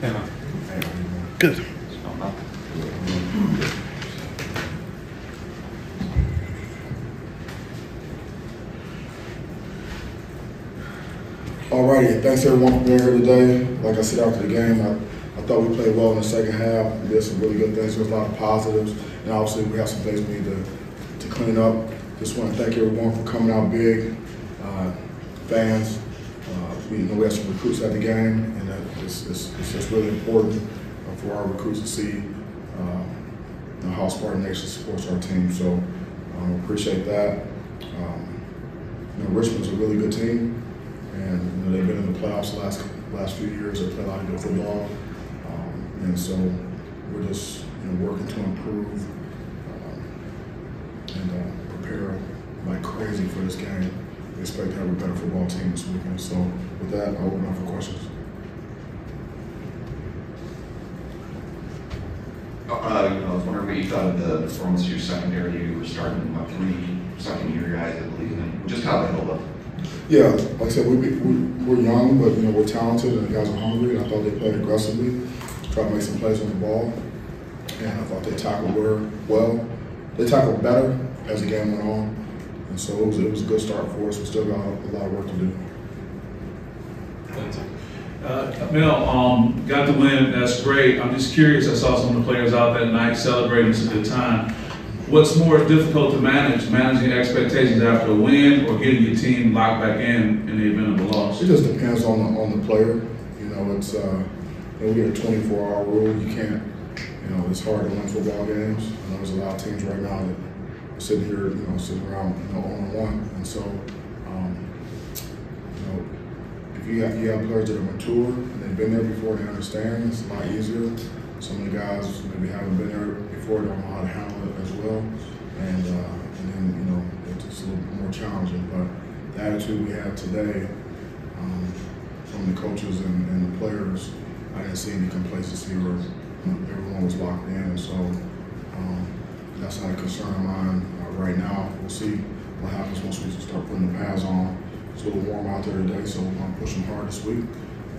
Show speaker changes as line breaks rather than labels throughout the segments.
Good.
Alrighty, thanks everyone for being here today. Like I said after the game, I thought we played well in the second half. We did some really good things. There was a lot of positives, and obviously we have some things we need to clean up. Just want to thank everyone for coming out big. Fans, we had some recruits at the game, and it's just really important for our recruits to see how Spartan Nation supports our team. So appreciate that. Richmond's a really good team, and they've been in the playoffs the last few years. They play a lot of good football, and so we're just working to improve and prepare like crazy for this game. We expect to have a better football team this weekend. So with that, I'll open up for questions.
I was wondering what you thought of the performance of your secondary. You were starting 3 second-year guys, I believe, and just how they held up. Yeah,
like I said, we're young, but we're talented, and the guys are hungry. And I thought they played aggressively, tried to make some plays on the ball, and I thought they tackled well. They tackled better as the game went on, and so it was a good start for us. We still got a lot of work to do.
Mel, got the win. That's great. I'm just curious. I saw some of the players out that night celebrating. It's a good time. What's more difficult to managing expectations after a win or getting your team locked back in the event of a loss?
It just depends on the player. It's we get a 24-hour rule. You can't. It's hard to win football games. I know there's a lot of teams right now that are sitting here, sitting around, 0-1, and so. If you have players that are mature and they've been there before, they understand, it's a lot easier. Some of the guys maybe haven't been there before, don't know how to handle it as well. And then, it's a little bit more challenging. But the attitude we had today from the coaches and the players, I didn't see any complacency where everyone was locked in. And so that's not a concern of mine right now. We'll see what happens once we start putting the pads on. It's a little warm out there today, so I'm going to push them hard this week,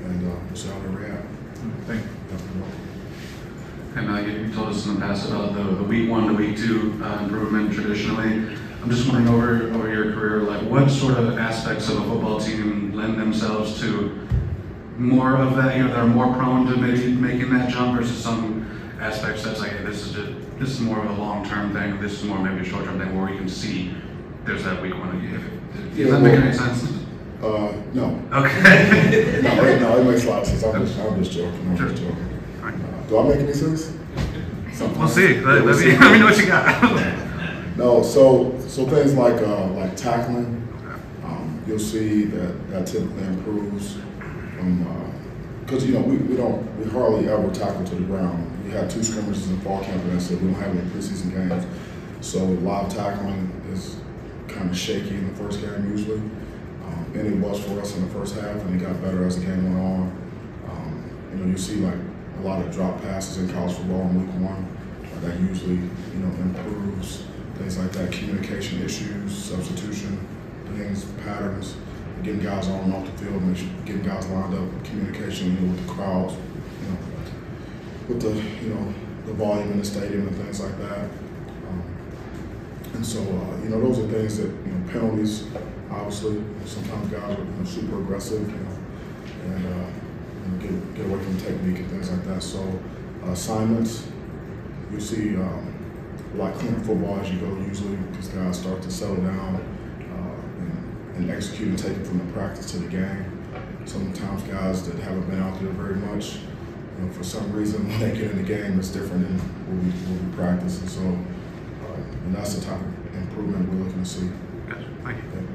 and we'll see how they react.
Thank you.
Hey, Mel, you told us in the past about the week 1 to week 2 improvement traditionally. I'm just wondering over your career, like what sort of aspects of a football team lend themselves to more of that? They're more prone to maybe making that jump versus some aspects that's like, hey, this is more of a long-term thing. This is more maybe a short-term thing where we can see there's that week 1. Does that make any sense?
No.
Okay.
no, it makes a lot of sense. I'm just joking. Do I make any sense?
We'll see. Let me know what you got.
No, so things like tackling, you'll see that typically improves because we hardly ever tackle to the ground. We had 2 scrimmages in fall camp, and that's it. We don't have any preseason games, so live tackling is kind of shaky in the first game usually, and it was for us in the first half, and it got better as the game went on. You see like a lot of drop passes in college football in week 1. That usually improves things like that, communication issues, substitution things, patterns, getting guys on and off the field, getting guys lined up, communication with the crowds, with the volume in the stadium and things like that. And so, those are things that, penalties, obviously, sometimes guys are super aggressive, and get away from technique and things like that. So, assignments, you see a lot cleaner football as you go usually because guys start to settle down and execute and take it from the practice to the game. Sometimes guys that haven't been out there very much, for some reason, when they get in the game, it's different than what we practice. And so, and that's the type of improvement we're looking to see.
Gotcha. Thank you.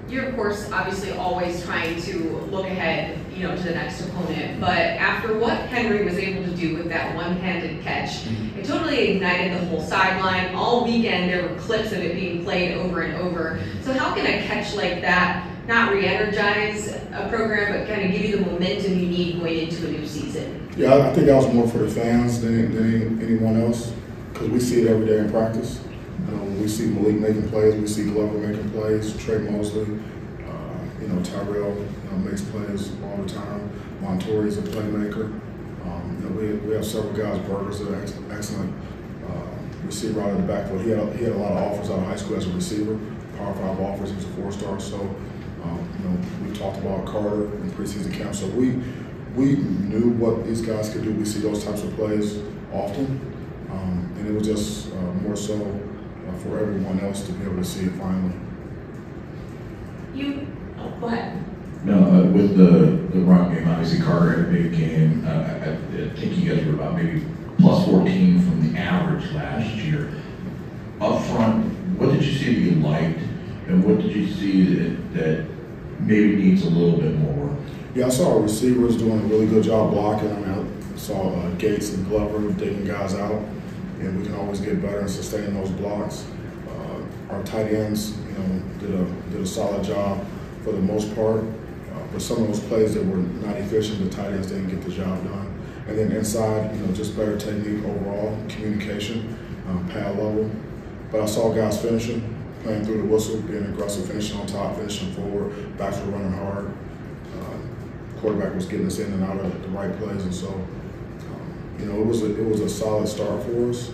You're, of course, obviously always trying to look ahead, to the next opponent. But after what Henry was able to do with that one-handed catch, it totally ignited the whole sideline. All weekend, there were clips of it being played over and over. So how can a catch like that not re-energize a program, but kind of give you the momentum you need going into a new season?
Yeah, I think that was more for the fans than anyone else, because we see it every day in practice. We see Malik making plays, we see Glover making plays, Trey Mosley, Tyrell makes plays all the time. Montori's a playmaker. We have several guys, Burgers, that are excellent receiver out of the backfield. He had a lot of offers out of high school as a receiver, Power 5 offers. He was a 4-star. So, we talked about Carter in preseason camp. So we knew what these guys could do. We see those types of plays often, and it was just more so for everyone else to be able to see it finally.
Go ahead.
No, with the run game, obviously Carter had a big game. I think you guys were about maybe plus 14 from the average last year. Up front, what did you see that you liked, and what did you see that maybe needs a little bit more?
Yeah, I saw our receivers doing a really good job blocking. I saw Gates and Glover digging guys out, and we can always get better and sustain those blocks. Our tight ends, did a solid job for the most part. But some of those plays that were not efficient, the tight ends didn't get the job done. And then inside, just better technique overall, communication, pad level. But I saw guys finishing, playing through the whistle, being aggressive, finishing on top, finishing forward, backs were running hard. Quarterback was getting us in and out of the right plays, and so it was a solid start for us.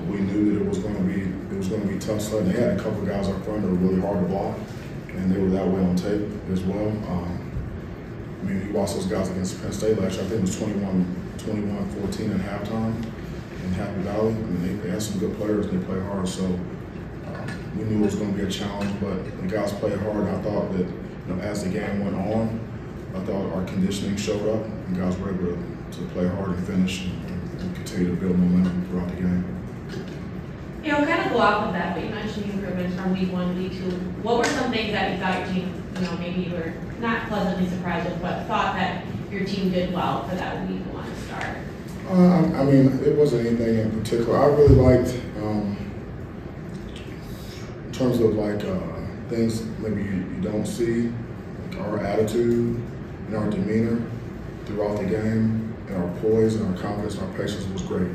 We knew that it was going to be tough sledding. They had a couple of guys up front that were really hard to block, and they were that way on tape as well. You watched those guys against Penn State last year. I think it was 21-14 at halftime in Happy Valley. They had some good players and they played hard, so we knew it was going to be a challenge. But the guys played hard, and I thought that as the game went on, I thought our conditioning showed up, and guys were able to play hard and finish and continue to build momentum throughout the game.
Kind of go off of that, but you mentioned improvements from week 1 to week 2. What were some things that you thought your team, maybe you were not pleasantly surprised with, but thought that your team did well for that week 1 start?
It wasn't anything in particular. I really liked, in terms of things maybe you don't see, like our attitude and our demeanor throughout the game, and our poise and our confidence and our patience was great.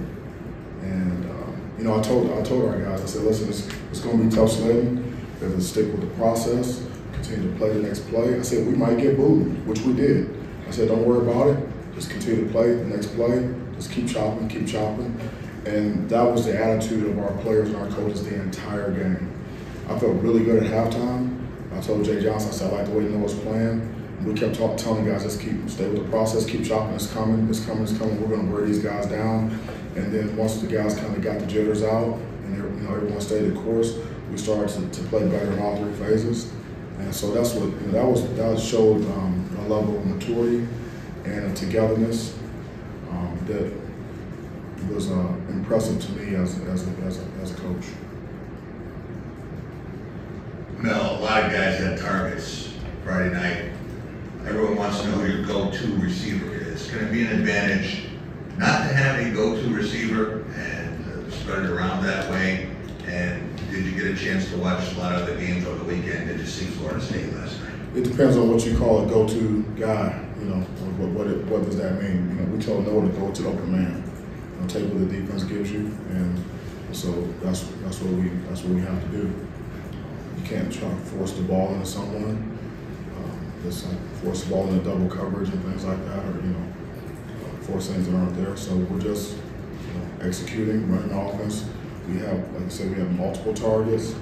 And I told our guys, I said, listen, it's going to be tough sledding. We have to stick with the process, continue to play the next play. I said, we might get booed, which we did. I said, don't worry about it. Just continue to play the next play. Just keep chopping, keep chopping. And that was the attitude of our players and our coaches the entire game. I felt really good at halftime. I told Jay Johnson, I said, I like the way Noah's playing. We kept telling guys, just stay with the process, keep chopping, it's coming, it's coming, it's coming. We're going to wear these guys down. And then once the guys kind of got the jitters out and everyone stayed the course, we started to play better in all 3 phases. And so that's what that showed a level of maturity and a togetherness that was impressive to me as a coach.
Mel, a lot of guys had targets Friday night. Everyone wants to know who your go-to receiver is. Can it be an advantage not to have a go-to receiver and spread it around that way? And did you get a chance to watch a lot of the games over the weekend? Did you see Florida State last night?
It depends on what you call a go-to guy. What does that mean? We told Noah to go to open man. Take what the defense gives you, and so that's what we have to do. You can't try to force the ball into someone. Just force the ball into double coverage and things like that, or force things that aren't there. So we're just executing, running the offense. We have, like I said, we have multiple targets.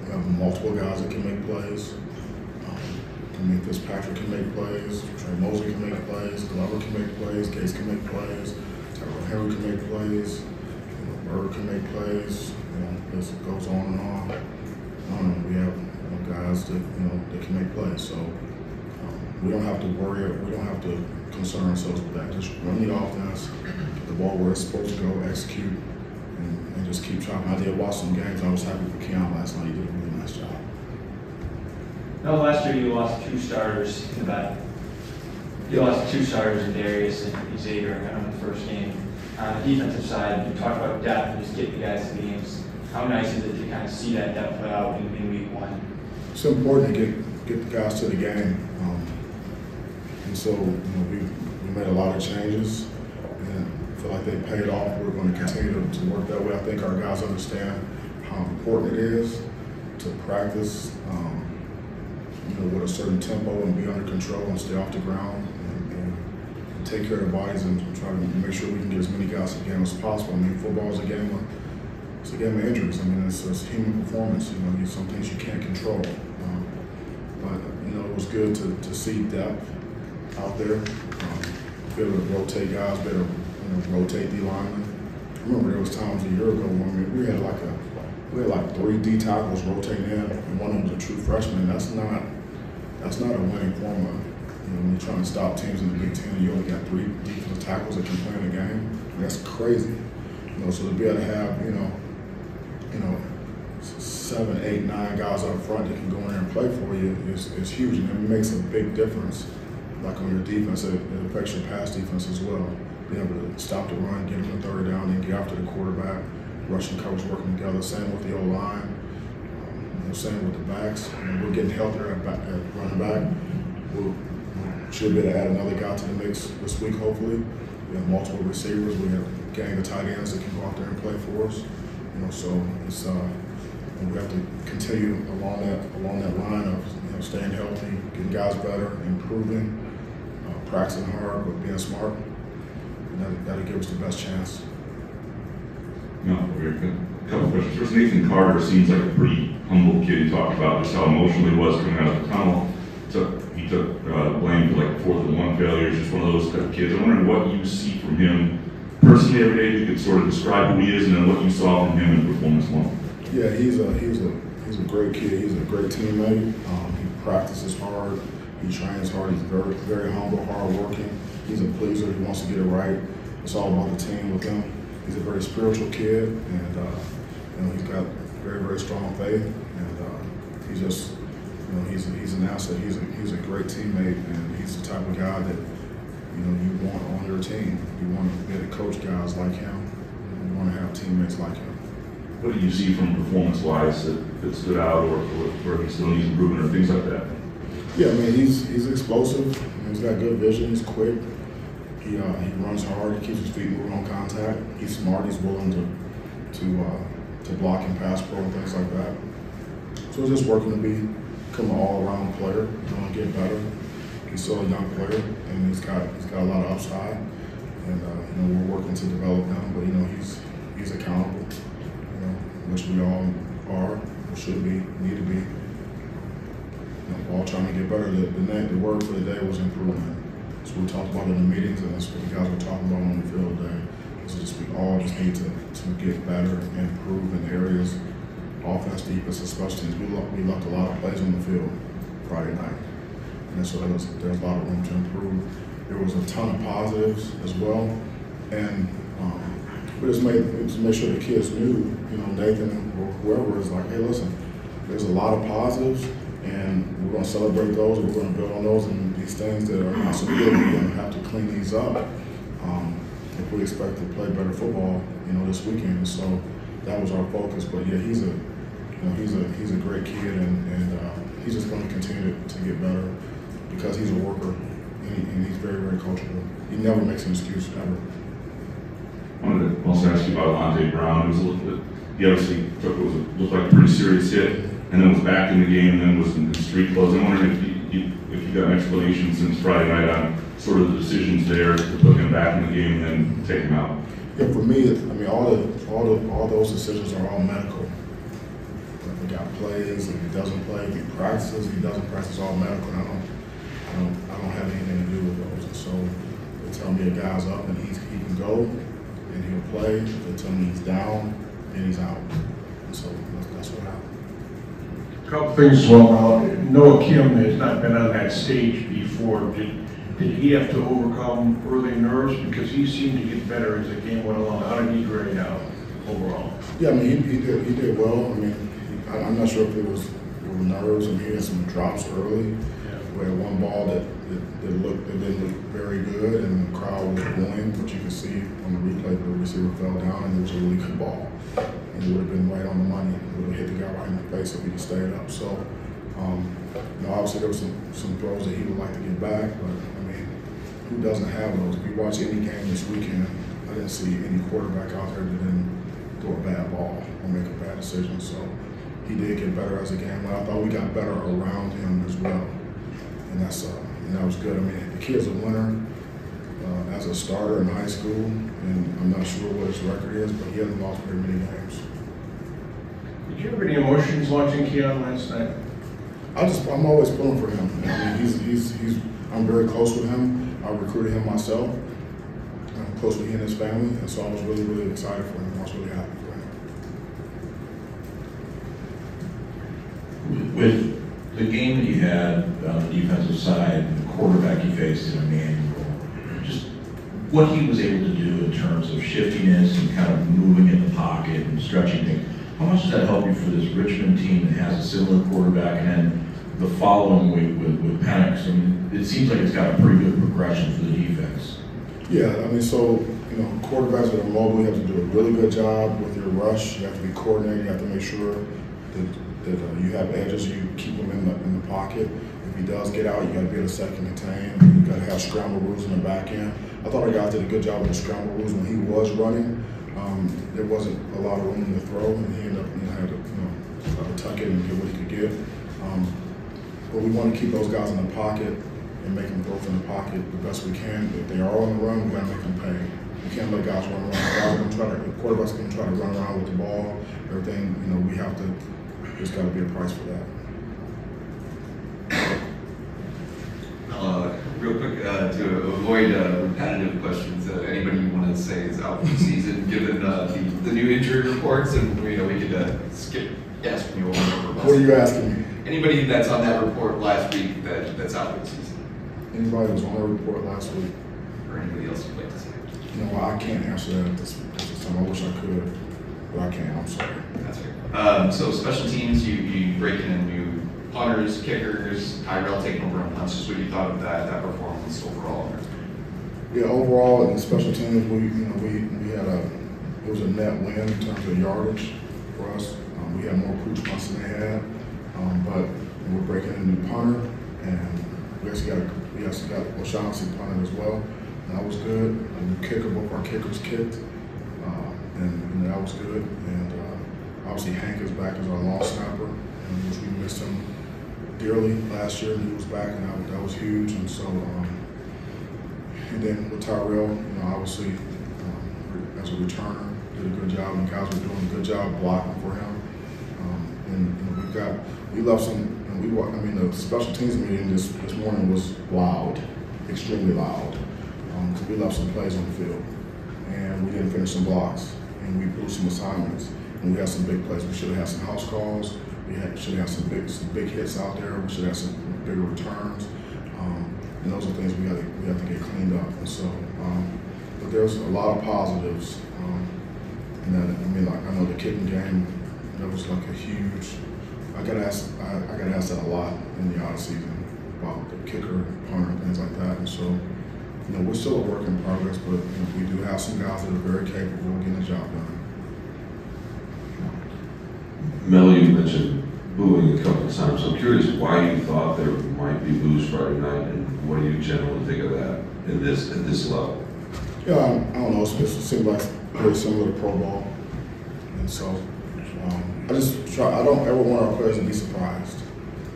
We have multiple guys that can make plays. Fitzpatrick can make plays. Trey Mosley can make plays. Glover can make plays. Gates can make plays. Tyrell Henry can make plays. Bird can make plays. This goes on and on. We have guys that that can make plays. So we don't have to worry. We don't have to concern ourselves with that. Just run the offense, get the ball where it's supposed to go, execute, and just keep chopping. I did watch some games. I was happy for Keon last night. He did a really nice job.
No, last year you lost 2 starters in the back. You lost 2 starters in Darius and Xavier in the first game. On the defensive side, you talked about depth and just getting the guys to the games. How nice is it to kind of see that depth play out in week 1?
It's important to get the guys to the game. And so we made a lot of changes, and I feel like they paid off. We're going to continue to work that way. I think our guys understand how important it is to practice with a certain tempo and be under control and stay off the ground and take care of their bodies and try to make sure we can get as many guys to the game as possible. I mean, football is a game of injuries. I mean, it's human performance. You know, some things you can't control. But you know, it was good to see depth out there. Be able to rotate guys, be able to rotate D linemen. I remember there was times a year ago when we had like 3 D tackles rotating in, and one of them was a true freshman. That's not a winning formula. You know, when you're trying to stop teams in the Big Ten, you only got 3 defensive tackles that can play in the game. That's crazy. You know, so to be able to have you know 7, 8, 9 guys up front that can go in there and play for you is huge, and it makes a big difference. Like on your defense, it affects your pass defense as well. Being able to stop the run, get them a 3rd down, and get after the quarterback. Rushing coverage working together. Same with the O-line. Same with the backs. We're getting healthier at running back. We should be able to add another guy to the mix this week, hopefully. We have multiple receivers. We have a gang of tight ends that can go out there and play for us. You know, so it's we have to continue along that line of staying healthy, getting guys better, improving, practicing hard, but being smart. And that'll give us the best chance.
No, very good. A couple questions. First, Nathan Carter seems like a pretty humble kid. He talked about just how emotional he was coming out of the tunnel. He took blame for like 4th and 1 failures. Just one of those type of kids. I'm wondering what you see from him personally every day. If you could sort of describe who he is, and then what you saw from him in performance one.
Yeah, he's a great kid. He's a great teammate. He practices hard. He trains hard. He's very, very humble, hardworking. He's a pleaser. He wants to get it right. It's all about the team with him. He's a very spiritual kid, and you know, he's got very, very strong faith. And he's just, you know, he's an asset. He's a great teammate, and he's the type of guy that you know you want on your team. You want to be able to coach guys like him. You want to have teammates like him.
What do you see from performance-wise that stood out, or where he still needs improvement, or things like that?
Yeah, I mean, he's explosive. He's got good vision. He's quick. He runs hard. He keeps his feet moving on contact. He's smart. He's willing to block and pass pro and things like that. So he's just working to become an all-around player. To get better. He's still a young player, and he's got a lot of upside. And you know, we're working to develop him. But you know, he's accountable. You know, which we all are, or should be, need to be. You know, all trying to get better. The word for the day was improvement. So we talked about it in the meetings, and that's what the guys were talking about on the field today. So we all just need to get better and improve in areas, offense, defense, and special teams. We left a lot of plays on the field Friday night, and so there's a lot of room to improve. There was a ton of positives as well, and we just made sure the kids knew, you know, Nathan or whoever is like, hey, listen, there's a lot of positives. And we're going to celebrate those, and we're going to build on those, and these things that are not so good, we're going to have to clean these up if we expect to play better football, you know, this weekend. So that was our focus. But yeah, he's a great kid, and he's just going to continue to get better because he's a worker, and he's very, very coachable. He never makes an excuse ever.
I wanted to also ask you about Alante Brown. It was a little bit. He obviously looked like a pretty serious hit, and then was back in the game, and then was in street clothes. I'm wondering if you got an explanation since Friday night on sort of the decisions there to put him back in the game and then take him out.
Yeah, for me, I mean, all those decisions are all medical. If he got plays, if he doesn't play, if he practices, if he doesn't practice, all medical. And I don't have anything to do with those. And so they tell me a guy's up and he can go and he'll play. They tell me he's down and he's out. And so that's what happened.
A couple things as well. Noah Kim has not been on that stage before. Did he have to overcome early nerves? Because he seemed to get better as the game went along. How did he grade out overall?
Yeah, I mean, he did well. I mean, I'm not sure if it was nerves. I mean, he had some drops early. Yeah. We had one ball that didn't look very good, and the crowd was booing, but you could see on the replay the receiver fell down, and it was a really good ball. And it would have been right on the money. It would have hit the guy right in the face if he'd stayed up. So, you know, obviously there were some throws that he would like to get back, but I mean, who doesn't have those? If you watch any game this weekend, I didn't see any quarterback out there that didn't throw a bad ball or make a bad decision. So he did get better as the game went. I thought we got better around him as well, and that was good. I mean, the kid's a winner. as a starter in high school, and I'm not sure what his record is, but he hasn't lost very many games.
Did you have any emotions watching Keon last night?
I'm always pulling for him. I mean, I'm very close with him. I recruited him myself. I'm close with he and his family, and so I was really, really excited for him. I was really happy for him.
With the game that you had on the defensive side, the quarterback you faced in Emmanuel, just what he was able to do in terms of shiftiness and kind of moving in the pocket and stretching things, how much does that help you for this Richmond team that has a similar quarterback and then the following week with Penix? I mean, it seems like it's got a pretty good progression for the defense.
Yeah, I mean, so, you know, quarterbacks that are mobile, you have to do a really good job with your rush. You have to be coordinated. You have to make sure that you have edges. You keep him in the pocket. If he does get out, you got to be able to second contain. You got to have scramble rules in the back end. I thought our guys did a good job with the scramble rules when he was running. There wasn't a lot of room to throw, and he ended up, had to tuck it and get what he could get. But we want to keep those guys in the pocket and make them throw from the pocket the best we can. If they are on the run, we got to make them pay. We can't let guys run around. The quarterback's going to try to run around with the ball. Everything, we have to. There's got to be a price for that.
Real quick, to avoid repetitive questions, anybody you want to say is out for the season, given the new injury reports, and we could skip asking you over.
What are you asking me?
Anybody that's on that report last week that's out for the season?
Anybody that was on the report last week?
Or anybody else you'd like to say?
I can't answer that at this time. I wish I could, but I can't. I'm sorry.
That's fair. So special teams, you breaking in new punters, kickers, Tyrell taking over on punts. Just what you thought of that performance overall?
Yeah, overall in special teams, we had it was a net win in terms of yardage for us. We had more proof punts than they had, but we're breaking in a new punter, and we actually got O'Shaughnessy punted as well. And that was good. A new kicker, both our kickers kicked, and that was good. And obviously Hank is back as our long snapper, which we missed him dearly last year, and he was back, and that was huge. And so, and then with Tyrell, obviously as a returner, did a good job, and the guys were doing a good job blocking for him. We left some, and the special teams meeting this morning was loud, extremely loud, because we left some plays on the field, and we didn't finish some blocks, and we blew some assignments, and we had some big plays. We should have had some house calls. We should have some big hits out there. We should have some bigger returns, and those are things we have to get cleaned up. And so, but there's a lot of positives. And then, I know the kicking game, that was like a huge. I got asked that a lot in the off-season about the kicker, punter, and things like that. And so, we're still a work in progress, but we do have some guys that are very capable of getting the job done.
Mel, you mentioned booing a couple of times. I'm curious why you thought there might be boos Friday night, and what do you generally think of that at this level?
Yeah, I don't know. It seems like very similar to Pro Bowl, and so I don't ever want our players to be surprised.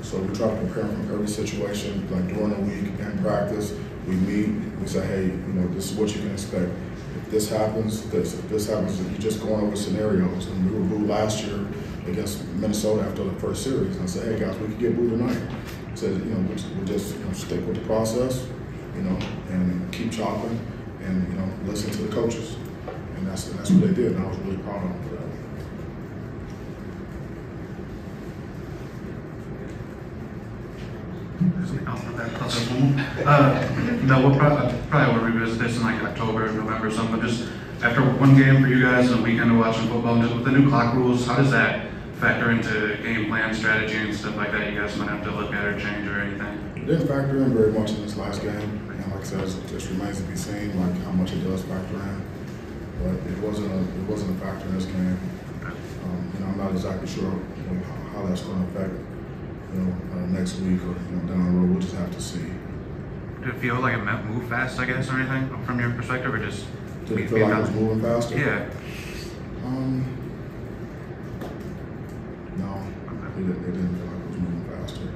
So we try to prepare them from every situation. Like during the week in practice, we meet. We say, hey, this is what you can expect. If this happens, if this happens, you're just going over scenarios. And we were booed last year against Minnesota after the first series. And I said, hey guys, we could get booed tonight. I said, we'll just stick with the process, and keep chopping, and listen to the coaches. And that's what they did. And I was really proud of them for that.
We'll probably will revisit this in like October, November or something. Just after one game for you guys and a weekend of watching football, and just with the new clock rules, how does that factor into game plan, strategy, and stuff like that? You guys might have to look at or change or anything.
It didn't factor in very much in this last game. And like I said, it just remains to be seen how much it does factor in. But it wasn't a factor in this game. I'm not exactly sure how that's going to affect next week or down the road. We'll just have to see.
Did it feel like it moved fast, I guess, or anything from your perspective, or just?
Did it feel like it was moving faster?
Yeah.
No, it didn't feel like it was moving faster.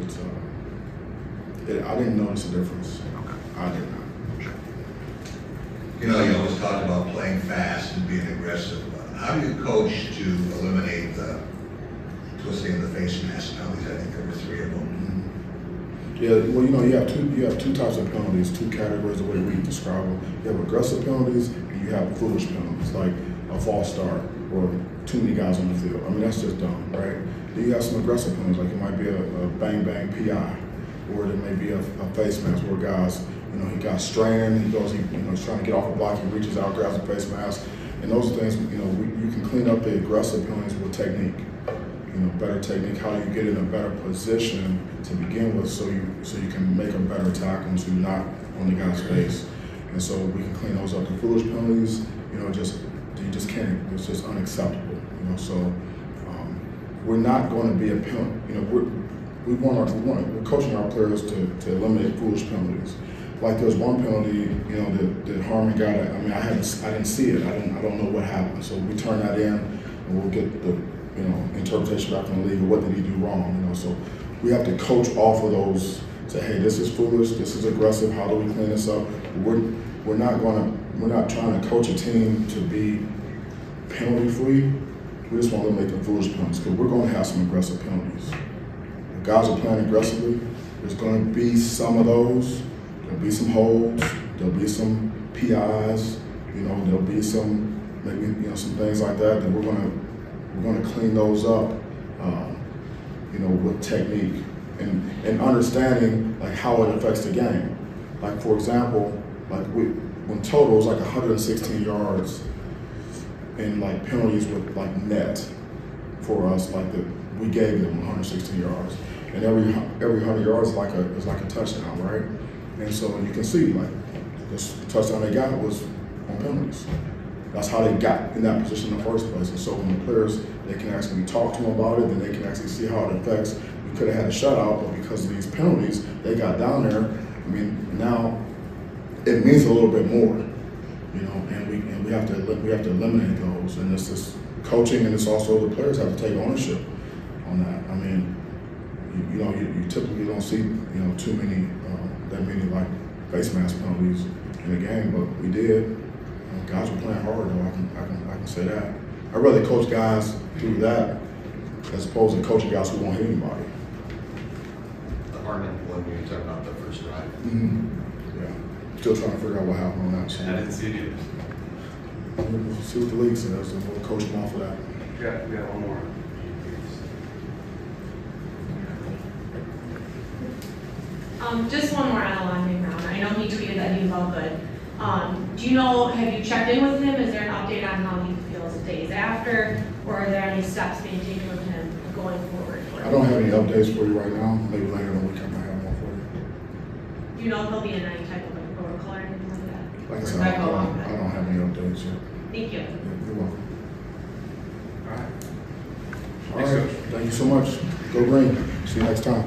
Gotcha.
I didn't notice a difference.
Okay.
I did not.
Sure.
talked about playing fast and being aggressive. How do you coach to eliminate the twisting of the face mask penalties? I think there were 3 of them.
Yeah, well, you have two types of penalties, 2 categories the way we describe them. You have aggressive penalties and you have foolish penalties, like a false start or too many guys on the field. I mean, that's just dumb, right? Then you have some aggressive penalties, like it might be a bang-bang PI, or there may be a face mask where guys, he got straining, he's trying to get off a block, he reaches out, grabs the face mask. And those things, you can clean up the aggressive penalties with technique. Better technique, how do you get in a better position to begin with so you can make a better tackle so you're not on the guy's face. And so we can clean those up. The foolish penalties, you just can't, it's just unacceptable. So we're not going to be a penalty. We're coaching our players to eliminate foolish penalties. Like there's one penalty, that Harmon got. I didn't see it. I don't know what happened. So we turn that in, and we'll get the interpretation back from the league of what did he do wrong. So we have to coach off of those. Say, hey, this is foolish. This is aggressive. How do we clean this up? We're not trying to coach a team to be penalty free. We just want to eliminate the foolish penalties because we're going to have some aggressive penalties. If guys are playing aggressively, there's going to be some of those. There'll be some holds, there'll be some PIs, there'll be some maybe some things like that we're gonna clean those up, with technique and understanding like how it affects the game. Like for example, when total was like 116 yards and like penalties with like net for us, we gave them 116 yards, and every 100 yards is like a touchdown, right? And so you can see, this touchdown they got was on penalties. That's how they got in that position in the first place. And so when the players, they can actually talk to them about it, then they can actually see how it affects. We could have had a shutout, but because of these penalties, they got down there. Now it means a little bit more, and we have to eliminate those. And it's just coaching, and it's also the players have to take ownership on that. You typically don't see too many that many like face mask penalties in a game, but we did. Guys were playing hard though. I can say that. I'd rather coach guys through that as opposed to coaching guys who won't hit anybody.
The Harmon one you were talking about the first drive.
Yeah. Still trying to figure out what happened on that. So
I didn't see it either.
We'll see what the league says, and we'll coach them off of that.
We got one more.
Just one more on Alonde Brown. I know he tweeted that he was all good. Do you know, have you checked in with him? Is there an update on how he feels days after? Or are there any steps being taken with him going forward?
I don't have any updates for you right now. Maybe later in the week I might have more for you.
Do you know if he'll be in any type of protocol or anything like that?
Like I said, I don't have any updates yet.
Thank you.
You're welcome.
All right.
All right. Thank you so much. Go Green. See you next time.